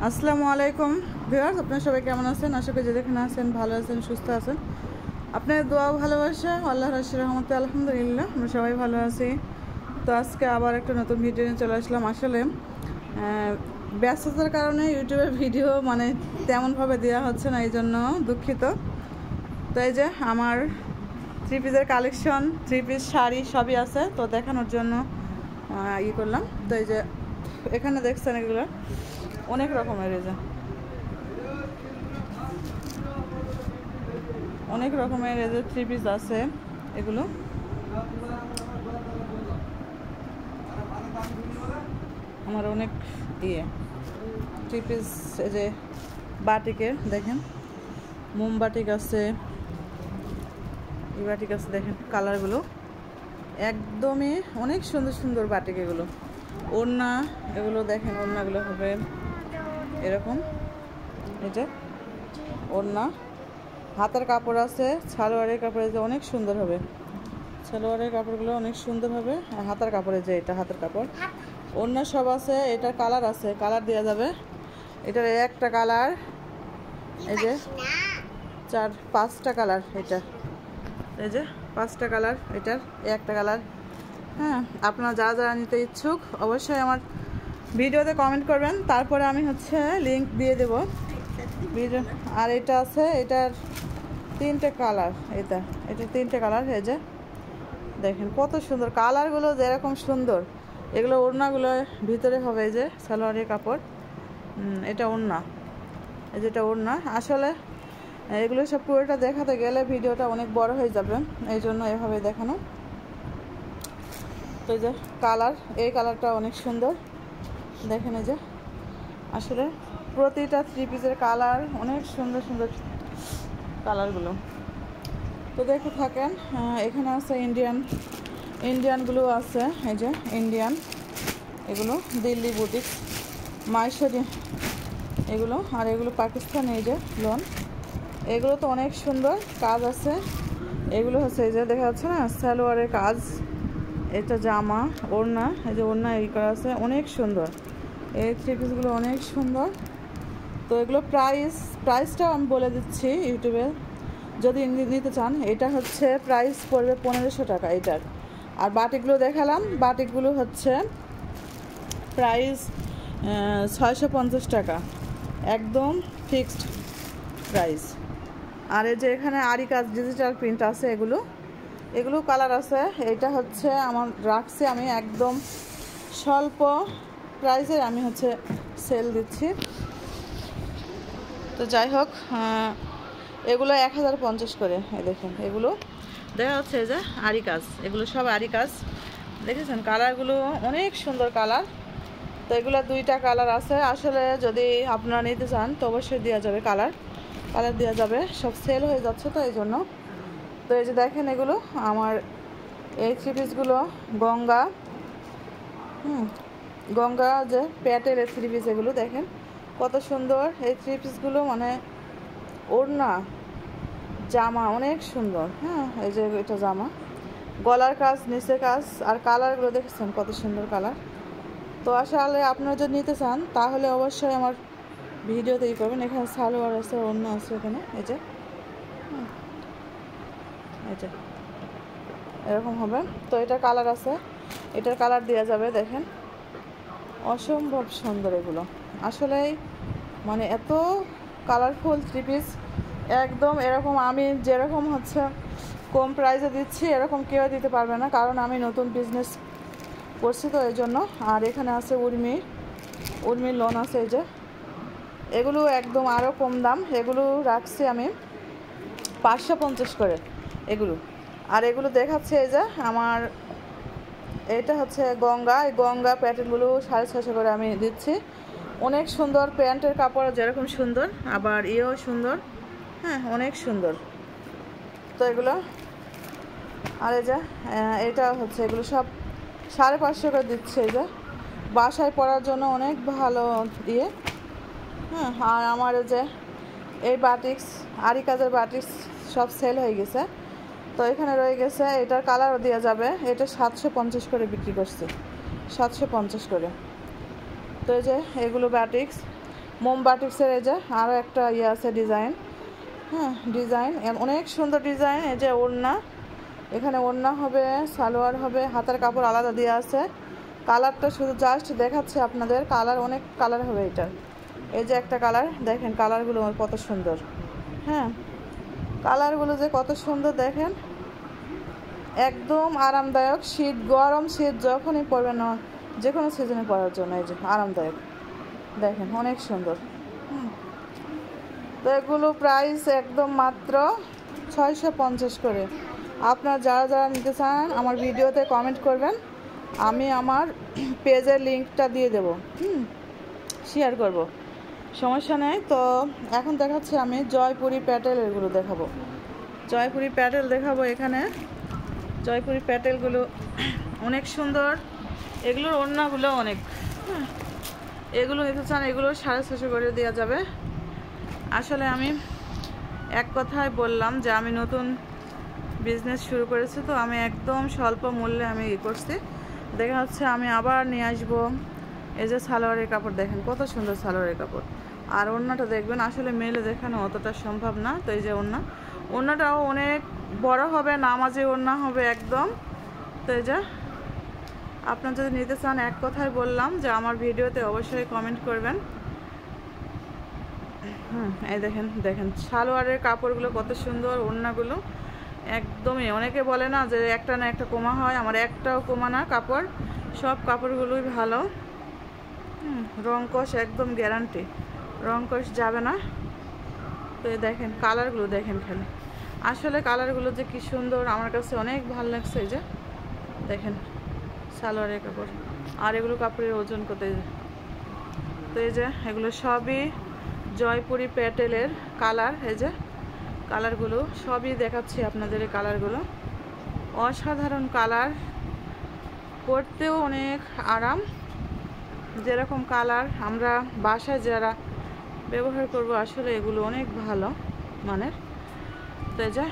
আসসালামু আলাইকুম ভিউয়ার্স, আপনারা সবাই কেমন আছেন? আশা করি যে যেখানে আছেন ভালো আছেন, সুস্থ আছেন। আপনার দোয়া ভালোবাসা আল্লাহর রহমতে আলহামদুলিল্লাহ আমরা সবাই ভালো আছি। তো আজকে আবার একটা নতুন ভিডিও নিয়ে চলে আসলাম। আসলে ব্যস্ততার কারণে ইউটিউবের ভিডিও তেমনভাবে দেওয়া হচ্ছে না, এই জন্য দুঃখিত। তো এই যে আমার থ্রি পিসের কালেকশন, থ্রি পিস শাড়ি সবই আছে, তো দেখানোর জন্য করলাম। তো এই যে এখানে দেখছেন এগুলো অনেক রকমের, এই যে অনেক রকমের এই যে থ্রি পিস আছে। এগুলো আমার অনেক থ্রি পিস, এই যে বাটিকের দেখেন, মোম বাটিক আছে, এই বাটিক আছে, দেখেন কালারগুলো একদমই অনেক সুন্দর সুন্দর বাটিক। এগুলো ওড়না, এগুলো দেখেন ওড়নাগুলো হবে এরকম, এটা ওড়না, হাতের কাপড় আছে, সালোয়ারের কাপড় যে অনেক সুন্দর হবে, সালোয়ারের কাপড়গুলো অনেক সুন্দর হবে। আর হাতের কাপড়ে যে এটা হাতের কাপড়, ওড়না সব আছে। এটার কালার আছে, কালার দেওয়া যাবে। এটার একটা কালার, এই যে পাঁচটা কালার, এটা এই যে পাঁচটা কালার, এটার একটা কালার। হ্যাঁ, আপনারা যারা যারা নিতে ইচ্ছুক অবশ্যই আমার ভিডিওতে কমেন্ট করবেন, তারপরে আমি লিংক দিয়ে দেব ভিডিও। আর এটা আছে, এটার তিনটে কালার, এটা তিনটে কালার। এই যে দেখেন কত সুন্দর কালারগুলো, যেরকম সুন্দর। এগুলো ওড়নাগুলো ভিতরে হবে, এই যে সালোয়ারের কাপড়, এটা ওড়না, এই যেটা ওড়না। আসলে এগুলো সব পুরোটা দেখাতে গেলে ভিডিওটা অনেক বড় হয়ে যাবে, এই জন্য এভাবে দেখানো। তো এই যে কালার, এই কালারটা অনেক সুন্দর, দেখেন এই যে আসলে প্রতিটা থ্রি পিসের কালার অনেক সুন্দর সুন্দর কালারগুলো। তো দেখে থাকেন। এখানে আছে ইন্ডিয়ানগুলো আছে, এই যে ইন্ডিয়ান, এগুলো দিল্লি বুটিক, মাইশোরি এগুলো। আর এগুলো পাকিস্তানি, এই যে লোন, এগুলো তো অনেক সুন্দর কাজ আছে। এগুলো এই যে দেখা যাচ্ছে না, সালোয়ারের কাজ, এটা জামা, ওড়না, এই যে ওড়না এই করা আছে, অনেক সুন্দর। এই থ্রি পিসগুলো অনেক সুন্দর। তো এগুলো প্রাইসটাও আমি বলে দিচ্ছি ইউটিউবে, যদি নিতে চান। এটা প্রাইস পড়বে 1500 টাকা এটার। আর বাটিকগুলো দেখালাম, বাটিকগুলো প্রাইস 650 টাকা, একদম ফিক্সড প্রাইস। আর এই যে এখানে আরি কাজ ডিজিটাল প্রিন্ট আছে, এগুলো কালার আছে। এটা আমার রাখছি আমি একদম স্বল্প প্রাইসের, আমি সেল দিচ্ছি। তো যাই হোক, এগুলো 1050 করে। দেখুন এগুলো দেখা যাচ্ছে, এই যে আরি কাজ, এগুলো সব আরি কাজ, দেখেছেন কালারগুলো অনেক সুন্দর কালার। তো এগুলো দুইটা কালার আছে। আসলে যদি আপনারা নিতে চান তো অবশ্যই দেওয়া যাবে, কালার দেওয়া যাবে, সব সেল হয়ে যাচ্ছে তো এই জন্য। তো এই যে দেখেন এগুলো আমার এই থ্রি পিসগুলো গঙ্গা যে প্যাটের এই থ্রি পিস, এগুলো দেখেন কত সুন্দর এই থ্রি পিসগুলো, ওড়না জামা অনেক সুন্দর। হ্যাঁ, এই যে এটা জামা, গলার কাজ, নিচে কাজ, আর কালারগুলো দেখেছেন কত সুন্দর কালার। তো আসলে আপনারা যদি নিতে চান তাহলে অবশ্যই আমার ভিডিওতে করবেন। এখানে সালোয়ার আছে, ওড়না আছে, এখানে এই যে এরকম হবে। তো এটার কালার আছে, এটার কালার দেওয়া যাবে। দেখেন অসম্ভব সুন্দর এগুলো, আসলেই এত কালারফুল থ্রি পিস, একদম এরকম আমি যেরকম কম প্রাইসে দিচ্ছি এরকম কেউ দিতে পারবে না, কারণ আমি নতুন বিজনেস করছি তো এই জন্য। আর এখানে আছে উর্মির লোন আছে, এই যে এগুলো একদম আরও কম দাম, এগুলো রাখছি আমি 550 করে এগুলো। আর এগুলো দেখাচ্ছে, এই যে আমার এটা গঙ্গা, এই গঙ্গা প্যাটার্নগুলো 650 করে আমি দিচ্ছি। অনেক সুন্দর, প্যান্টের কাপড় যেরকম সুন্দর, আবার ইয়েও সুন্দর। হ্যাঁ, অনেক সুন্দর। তো এগুলো, আর এই যে এটা এগুলো সব 550 করে দিচ্ছে। এই যে বাসায় পরার জন্য অনেক ভালো ইয়ে। হ্যাঁ, আর আমার যে এই বাটিক্স, আরি কাজের বাটিক্স সব সেল হয়ে গেছে, তো এখানে রয়ে গেছে। এটার কালারও দেওয়া যাবে, এটা 750 করে বিক্রি করছি, 750 করে। তো এই যে এগুলো বাটিক্স, মোমবাটিক্সের এই যে আরও একটা ইয়ে আছে ডিজাইন, হ্যাঁ ডিজাইন অনেক সুন্দর ডিজাইন। এই যে ওড়না, এখানে ওড়না হবে, সালোয়ার হবে, হাতার কাপড় আলাদা দেওয়া আছে। কালারটা শুধু জাস্ট দেখাচ্ছে আপনাদের, কালার অনেক কালার হবে এটার। এই যে একটা কালার দেখেন, কালারগুলো কত সুন্দর, হ্যাঁ কালারগুলো যে কত সুন্দর দেখেন, একদম আরামদায়ক। শীত গরম শীত যখনই পরবে না, যে কোনো সিজনে পরার জন্য এই যে আরামদায়ক দেখেন, অনেক সুন্দর। তো এগুলো প্রাইস একদম মাত্র 650 করে। আপনারা যারা যারা নিতে চান আমার ভিডিওতে কমেন্ট করবেন, আমি আমার পেজের লিঙ্কটা দিয়ে দেবো, শেয়ার করব, সমস্যা নেই। তো এখন দেখাচ্ছি আমি জয়পুরি প্যাটেল, এগুলো দেখাবো, জয়পুরি প্যাটেল দেখাবো। এখানে জয়পুরি প্যাটেলগুলো অনেক সুন্দর, এগুলোর ওড়নাগুলো অনেক, এগুলো নিতে চান এগুলো 650 করে দেওয়া যাবে। আসলে আমি এক কথায় বললাম যে আমি নতুন বিজনেস শুরু করেছি, তো আমি একদম স্বল্প মূল্যে আমি করছি। দেখা হচ্ছে আমি আবার নিয়ে আসবো। এই যে সালোয়ারের কাপড় দেখেন কত সুন্দর সালোয়ারের কাপড়, আর ওড়নাটা দেখবেন, আসলে মেলে দেখানো অতটা সম্ভব না। তো এই যে ওড়নাটাও অনেক বড় হবে, নামাজি ওড়না হবে একদম। তো এই যে আপনারা যদি নিতে চান এক কথায় বললাম যে আমার ভিডিওতে অবশ্যই কমেন্ট করবেন। এই দেখেন দেখেন সালোয়ারের কাপড়গুলো কত সুন্দর, ওড়নাগুলো একদমই, অনেকে বলে না যে একটা না একটা কমা হয়, আমার একটাও কমা না কাপড়, সব কাপড়গুলোই ভালো। রংকশ একদম গ্যারান্টি, রংকশ যাবে না। তো এই দেখেন কালারগুলো দেখেন খালি, আসলে কালারগুলো যে কি সুন্দর, আমার কাছে অনেক ভালো লাগছে। এই যে দেখেন সালোয়ারের কাপড়, আর এগুলো কাপড়ের ওজন কত। তো এই যে এগুলো সবই জয়পুরি প্যাটেলের কালার। এই যে কালারগুলো সবই দেখাচ্ছি আপনাদের, এই কালারগুলো অসাধারণ কালার, পরতেও অনেক আরাম। যেরকম কালার আমরা বাসায় যারা ব্যবহার করব, আসলে এগুলো অনেক ভালো মানের। তো এই যে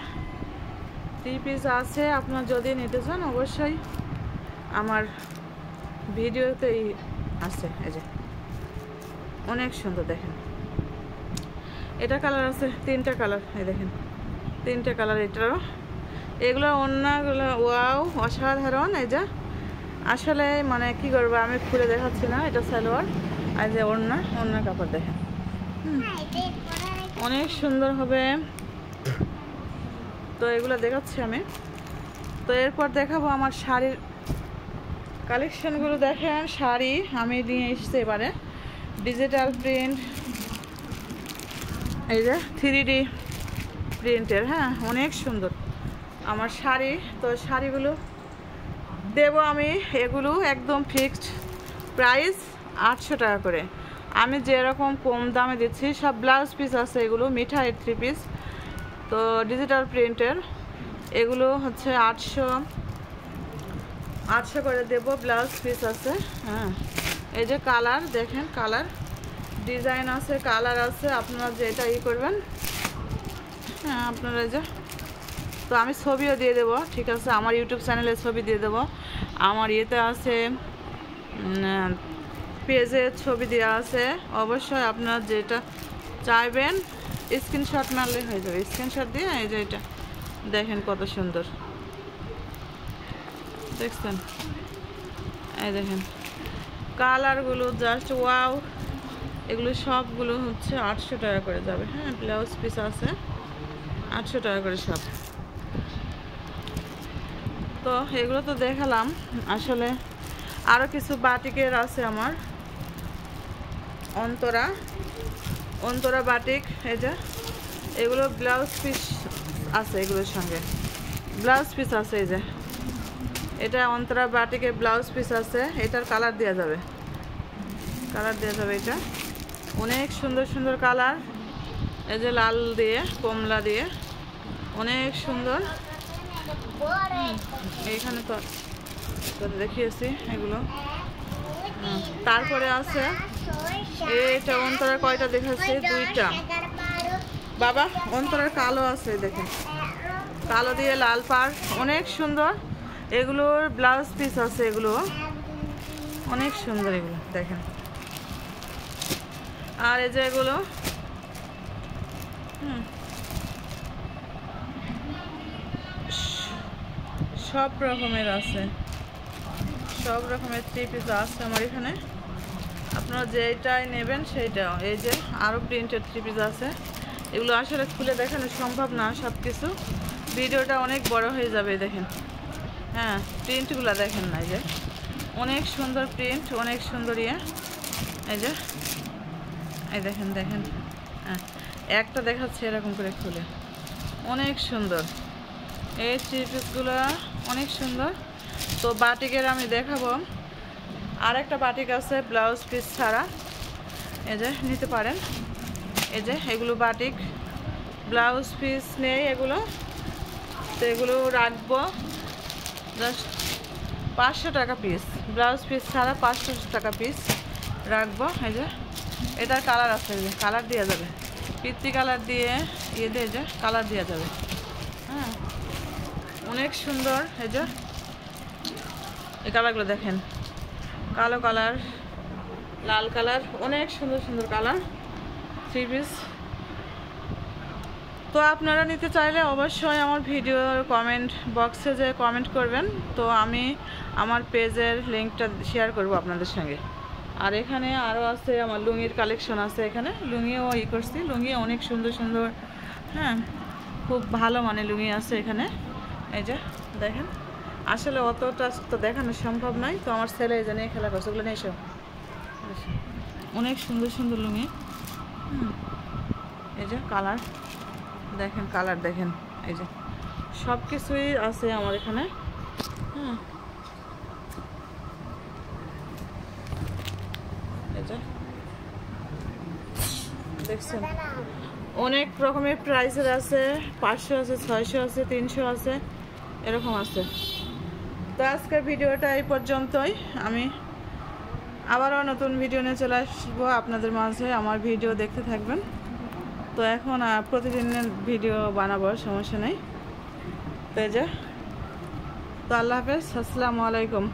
3 পিস আছে, আপনার যদি নিতে চান অবশ্যই আমার ভিডিওতেই আছে। এই যে অনেক সুন্দর দেখেন, এটা কালার আছে 3টা কালার, এই দেখেন 3টে কালার এটারও। এগুলো ওড়নাগুলো ওয়াও অসাধারণ। এই যে আসলে মানে কি করবো, আমি খুলে দেখাচ্ছি না, এটা সালোয়ার আর যে ওড়নার কাপড় দেখেন অনেক সুন্দর হবে। তো এগুলো দেখাচ্ছি আমি। তো এরপর দেখাবো আমার শাড়ির কালেকশনগুলো। দেখেন শাড়ি আমি নিয়ে এসেছি এবারে ডিজিটাল প্রিন্ট, এই যে 3D প্রিন্টের, হ্যাঁ অনেক সুন্দর আমার শাড়ি। তো শাড়িগুলো দেবো আমি, এগুলো একদম ফিক্সড প্রাইস 800 টাকা করে। আমি যেরকম কম দামে দিচ্ছি, সব ব্লাউজ পিস আছে, এগুলো মিঠাই 3 পিস। তো ডিজিটাল প্রিন্টের এগুলো হচ্ছে 800 করে দেবো, ব্লাউজ পিস আছে। হ্যাঁ এই যে কালার দেখেন, কালার ডিজাইন আছে, কালার আছে, আপনারা যেটা করবেন। হ্যাঁ আপনারা যে, তো আমি ছবিও দিয়ে দেবো, ঠিক আছে, আমার ইউটিউব চ্যানেলে ছবি দিয়ে দেবো, আমার ইয়েতে আছে পেজে ছবি দেওয়া আছে। অবশ্যই আপনারা যেটা চাইবেন স্ক্রিনশট মারলে হয়ে যাবে, স্ক্রিনশট দিয়ে। এই যে এটা দেখেন কত সুন্দর দেখছেন, এই দেখেন কালারগুলো জাস্ট ওয়াও। এগুলো সবগুলো হচ্ছে 800 টাকা করে যাবে। হ্যাঁ ব্লাউজ পিস আছে 800 টাকা করে সব। তো এগুলো তো দেখালাম, আসলে আরও কিছু বাটিকের আছে আমার, অন্তরা বাটিক। এই যে এগুলো ব্লাউজ পিস আছে, এগুলোর সঙ্গে ব্লাউজ পিস আছে। এই যে এটা অন্তরা বাটিকের ব্লাউজ পিস আছে, এটার কালার দেওয়া যাবে, এটা অনেক সুন্দর সুন্দর কালার। এই যে লাল দিয়ে কমলা দিয়ে অনেক সুন্দর। এইখানে তো দেখিয়েছি এগুলো। তারপরে আছে এটা অন্তরার কয়টা দেখাচ্ছে, 2টা। বাবা অন্তরার কালো আছে, দেখেন কালো দিয়ে লাল পাড় অনেক সুন্দর। এগুলোর ব্লাউজ পিস আছে, এগুলো অনেক সুন্দর, এগুলো দেখেন আর এই যে এগুলো সব রকমের আছে, সব রকমের 3 পিস আছে আমার এখানে। আপনারা যেটাই নেবেন সেইটাও। এই যে আরও প্রিন্টেড 3 পিস আছে। এগুলো আসলে খুলে দেখানো সম্ভব না সব কিছু, ভিডিওটা অনেক বড় হয়ে যাবে। দেখেন, হ্যাঁ, প্রিন্টগুলো দেখেন না, এই যে অনেক সুন্দর প্রিন্ট, অনেক সুন্দর ইয়ে। এই যে এই দেখেন, দেখেন, হ্যাঁ, একটা দেখাচ্ছে এরকম করে খুলে, অনেক সুন্দর। এই 3 পিসগুলো অনেক সুন্দর। তো বাটিকের আমি দেখাবো, আর একটা বাটিক আছে ব্লাউজ পিস ছাড়া, এই যে নিতে পারেন। এই যে এগুলো বাটিক, ব্লাউজ পিস নেই এগুলো, তো এগুলো রাখবো জাস্ট 500 টাকা পিস, ব্লাউজ পিস ছাড়া 500 টাকা পিস রাখবো। এই যে এটার কালার আছে, এই যে কালার দেওয়া যাবে, পিত্তি কালার দিয়ে ইয়ে দিয়ে যে কালার দেওয়া যাবে। হ্যাঁ, অনেক সুন্দর। এই যে এই কালারগুলো দেখেন, কালো কালার, লাল কালার, অনেক সুন্দর সুন্দর কালার 3 পিস। তো আপনারা নিতে চাইলে অবশ্যই আমার ভিডিওর কমেন্ট বক্সে যে কমেন্ট করবেন, তো আমি আমার পেজের লিঙ্কটা শেয়ার করব আপনাদের সঙ্গে। আর এখানে আরও আছে আমার লুঙ্গির কালেকশন আছে, এখানে লুঙ্গিও করছি, লুঙ্গি অনেক সুন্দর সুন্দর, হ্যাঁ, খুব ভালো মানে লুঙ্গি আছে এখানে। এই যে দেখেন, আসলে অতটা তো দেখানো সম্ভব নয়, তো আমার ছেলে এই জন্য খেলা করছে, ওগুলো নিয়ে এসো। অনেক সুন্দর সুন্দর লুঙ্গি, এই যে কালার দেখেন, কালার দেখেন, এই যে সব কিছুই আছে আমার এখানে। হ্যাঁ, এই যে দেখছেন, অনেক রকমের প্রাইসের আছে, 500 আছে, 600 আছে, 300 আছে, এরকম আছে। তো আজকের ভিডিওটা এই পর্যন্তই। আমি আবারও নতুন ভিডিও নিয়ে চলে আসবো আপনাদের মাঝে, আমার ভিডিও দেখতে থাকবেন। তো এখন প্রতিদিনের ভিডিও বানাবো, সমস্যা নেই। তো এই যে, তো আল্লাহ হাফেজ, আসসালামু আলাইকুম।